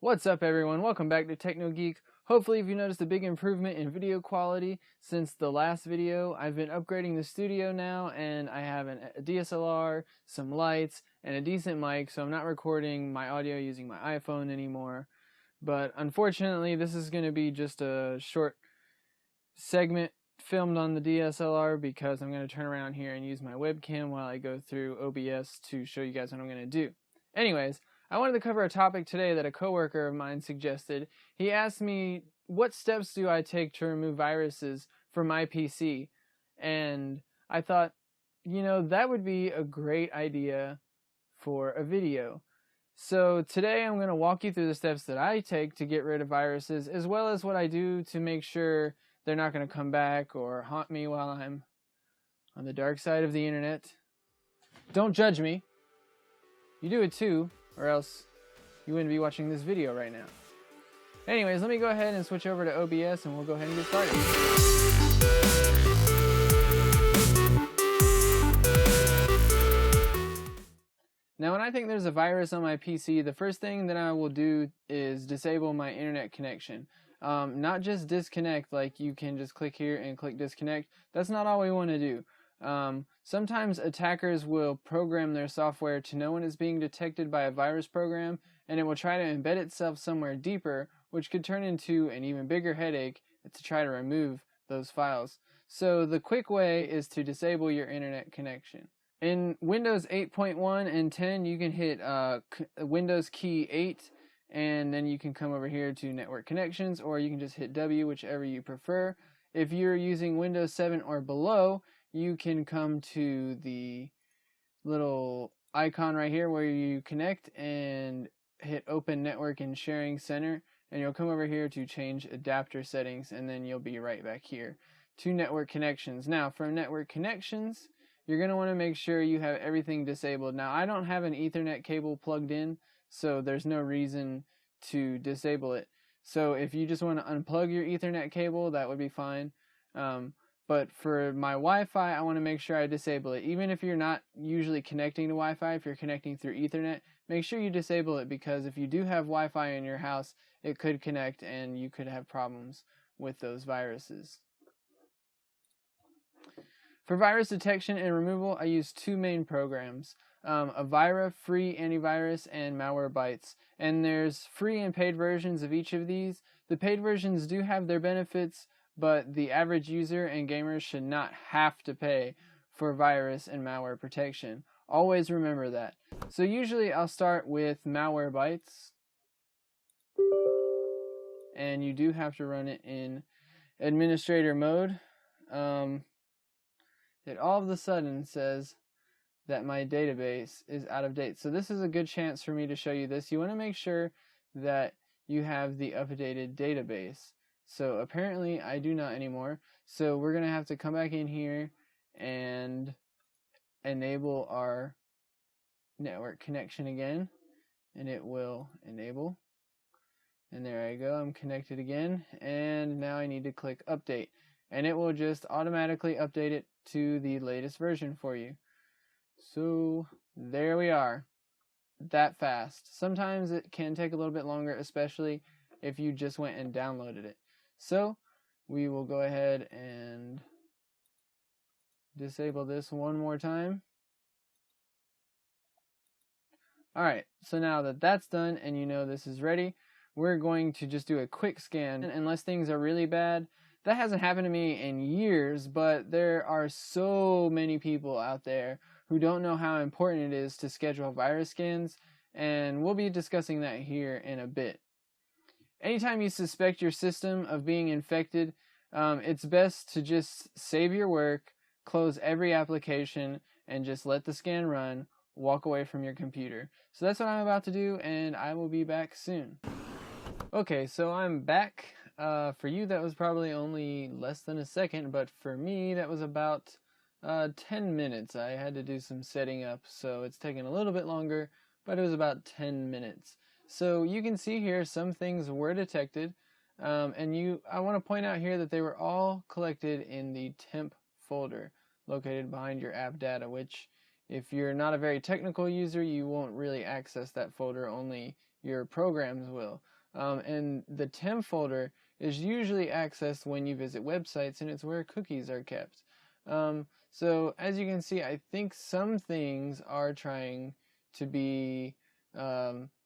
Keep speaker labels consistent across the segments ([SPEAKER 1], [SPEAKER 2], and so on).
[SPEAKER 1] What's up everyone, welcome back to Techno Geek. Hopefully if you noticed a big improvement in video quality since the last video. I've been upgrading the studio now and I have a DSLR, some lights, and a decent mic, so I'm not recording my audio using my iPhone anymore. But unfortunately this is going to be just a short segment filmed on the DSLR because I'm going to turn around here and use my webcam while I go through OBS to show you guys what I'm going to do. Anyways, I wanted to cover a topic today that a coworker of mine suggested. He asked me, what steps do I take to remove viruses from my PC? And I thought, that would be a great idea for a video. So today I'm going to walk you through the steps that I take to get rid of viruses, as well as what I do to make sure they're not going to come back or haunt me while I'm on the dark side of the internet. Don't judge me. You do it too, or else you wouldn't be watching this video right now. Anyways, let me go ahead and switch over to OBS and we'll go ahead and get started. Now when I think there's a virus on my PC, the first thing that I will do is disable my internet connection. Not just disconnect, like you can just click here and click disconnect. That's not all we want to do. Sometimes attackers will program their software to know when it's being detected by a virus program, and it will try to embed itself somewhere deeper, which could turn into an even bigger headache to try to remove those files. So the quick way is to disable your internet connection. In Windows 8.1 and 10, you can hit Windows key 8, and then you can come over here to network connections, or you can just hit W, whichever you prefer. If you're using Windows 7 or below, you can come to the little icon right here where you connect and hit Open Network and Sharing Center, and you'll come over here to change adapter settings, and then you'll be right back here to network connections. Now for network connections, you're going to want to make sure you have everything disabled. Now I don't have an Ethernet cable plugged in, so there's no reason to disable it. So if you just want to unplug your Ethernet cable, that would be fine. But for my Wi-Fi, I want to make sure I disable it. Even if you're not usually connecting to Wi-Fi, if you're connecting through Ethernet, make sure you disable it, because if you do have Wi-Fi in your house, it could connect and you could have problems with those viruses. For virus detection and removal, I use two main programs. Avira free antivirus and Malwarebytes, and there's free and paid versions of each of these. The paid versions do have their benefits, but the average user and gamers should not have to pay for virus and malware protection. Always remember that. So usually I'll start with Malwarebytes, and you do have to run it in administrator mode. It all of a sudden says that my database is out of date. So this is a good chance for me to show you this. You want to make sure that you have the updated database. So apparently I do not anymore. So we're going to have to come back in here and enable our network connection again. And it will enable. And there I go, I'm connected again. And now I need to click update. And it will just automatically update it to the latest version for you. So there we are. That fast. Sometimes it can take a little bit longer, especially if you just went and downloaded it. So we will go ahead and disable this one more time. Alright, so now that that's done and you know this is ready, we're going to just do a quick scan unless things are really bad. That hasn't happened to me in years, but there are so many people out there who don't know how important it is to schedule virus scans, and we'll be discussing that here in a bit. Anytime you suspect your system of being infected, it's best to just save your work, close every application, and just let the scan run, walk away from your computer. So that's what I'm about to do, and I will be back soon. Okay, so I'm back. For you that was probably only less than a second, but for me that was about 10 minutes. I had to do some setting up, so it's taken a little bit longer, but it was about 10 minutes. So you can see here some things were detected, and I want to point out here that they were all collected in the temp folder located behind your app data, which if you're not a very technical user, you won't really access that folder. Only your programs will. And the temp folder is usually accessed when you visit websites, and it's where cookies are kept. So as you can see, I think some things are trying to be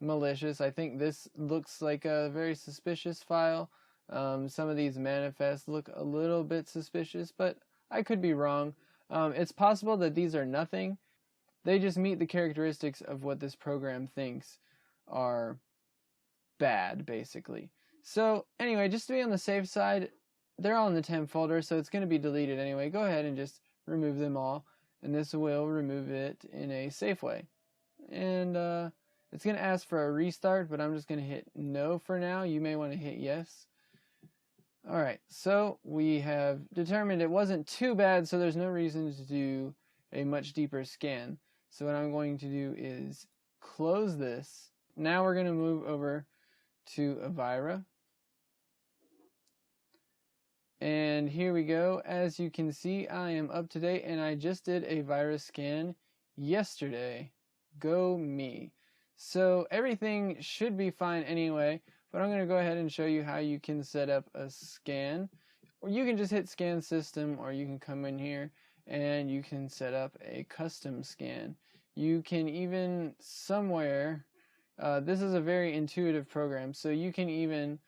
[SPEAKER 1] malicious. I think this looks like a very suspicious file. Some of these manifests look a little bit suspicious, but I could be wrong. It's possible that these are nothing. They just meet the characteristics of what this program thinks are bad, basically. So anyway, just to be on the safe side, they're all in the temp folder, so it's going to be deleted anyway. Go ahead and just remove them all, and this will remove it in a safe way. And it's going to ask for a restart, but I'm just going to hit no for now. You may want to hit yes. Alright, so we have determined it wasn't too bad, so there's no reason to do a much deeper scan. So what I'm going to do is close this. Now we're going to move over to Avira. And here we go. As you can see, I am up to date, and I just did a virus scan yesterday. Go me. So everything should be fine anyway, but I'm going to go ahead and show you how you can set up a scan. Or you can just hit scan system, or you can come in here and you can set up a custom scan. You can even somewhere, this is a very intuitive program, so you can even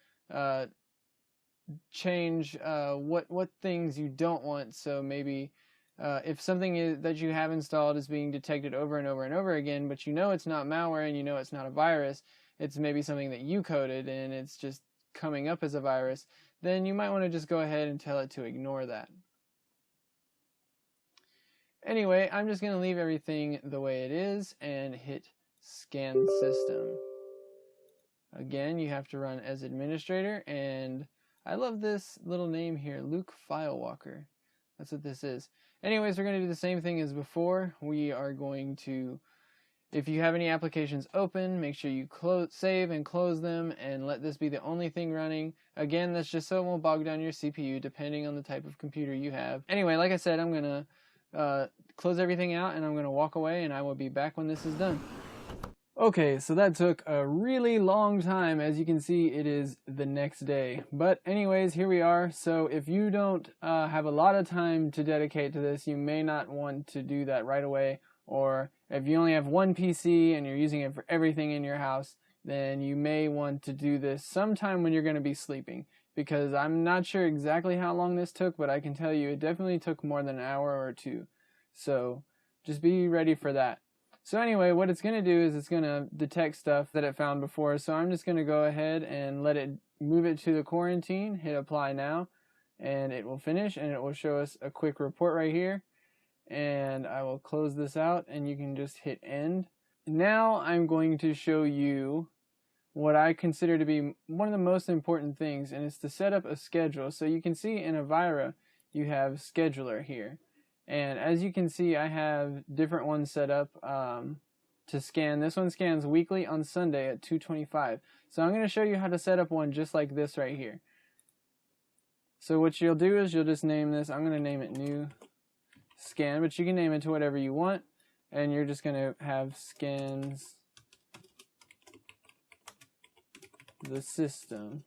[SPEAKER 1] change what things you don't want. So maybe if something that you have installed is being detected over and over and over again, but you know it's not malware and you know it's not a virus, it's maybe something that you coded and it's just coming up as a virus, then you might want to just go ahead and tell it to ignore that. Anyway, I'm just going to leave everything the way it is and hit scan system. Again, you have to run as administrator, and I love this little name here, Luke Filewalker. That's what this is. Anyways, we're going to do the same thing as before. We are going to, if you have any applications open, make sure you save and close them and let this be the only thing running. Again, that's just so it won't bog down your CPU depending on the type of computer you have. Anyway, like I said, I'm going to close everything out and I'm going to walk away, and I will be back when this is done. Okay, so that took a really long time. As you can see, it is the next day. But anyways, here we are. So if you don't have a lot of time to dedicate to this, you may not want to do that right away. Or if you only have one PC and you're using it for everything in your house, then you may want to do this sometime when you're going to be sleeping. Because I'm not sure exactly how long this took, but I can tell you it definitely took more than an hour or two. So just be ready for that. So anyway, what it's going to do is it's going to detect stuff that it found before. So I'm just going to go ahead and let it move it to the quarantine, hit apply now, and it will finish, and it will show us a quick report right here. And I will close this out, and you can just hit end. Now I'm going to show you what I consider to be one of the most important things, and it's to set up a schedule. So you can see in Avira you have scheduler here. And as you can see, I have different ones set up to scan. This one scans weekly on Sunday at 2:25. So I'm going to show you how to set up one just like this right here. So what you'll do is you'll just name this. I'm going to name it new scan, but you can name it to whatever you want. And you're just going to have scans the system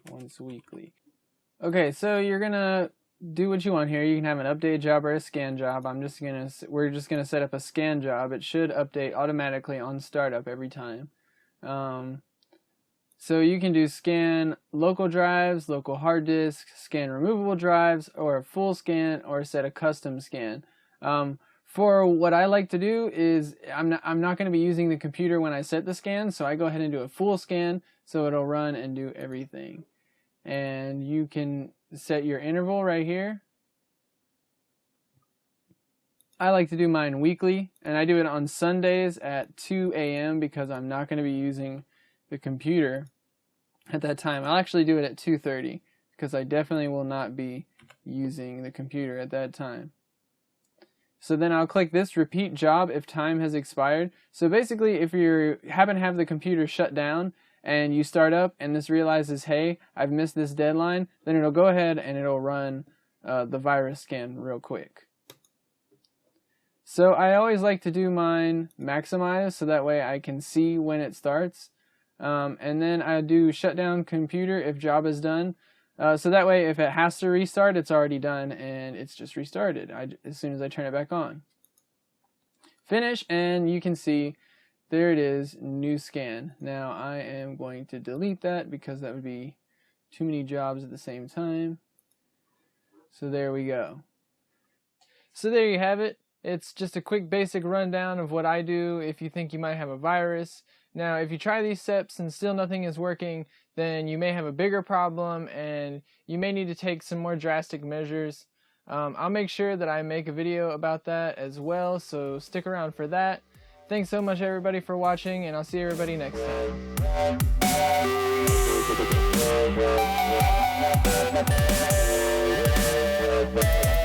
[SPEAKER 1] once weekly. Okay, so you're going to do what you want here. You can have an update job or a scan job. We're just gonna set up a scan job. It should update automatically on startup every time. So you can do scan local drives, local hard disks, scan removable drives, or a full scan, or set a custom scan. For what I like to do is I'm not going to be using the computer when I set the scan, so I go ahead and do a full scan so it'll run and do everything. And you can set your interval right here. I like to do mine weekly, and I do it on Sundays at 2 a.m. because I'm not going to be using the computer at that time. I'll actually do it at 2:30 because I definitely will not be using the computer at that time. So then I'll click this repeat job if time has expired. So basically, if you happen to have the computer shut down and you start up and this realizes, hey, I've missed this deadline, then it'll go ahead and it'll run the virus scan real quick. So I always like to do mine maximized so that way I can see when it starts. And then I do shut down computer if job is done. So that way if it has to restart, it's already done and it's just restarted as soon as I turn it back on. Finish, and you can see there it is, new scan. Now I am going to delete that because that would be too many jobs at the same time. So there we go. So there you have it. It's just a quick basic rundown of what I do if you think you might have a virus. Now if you try these steps and still nothing is working, then you may have a bigger problem and you may need to take some more drastic measures. I'll make sure that I make a video about that as well, so stick around for that. Thanks so much everybody for watching, and I'll see everybody next time.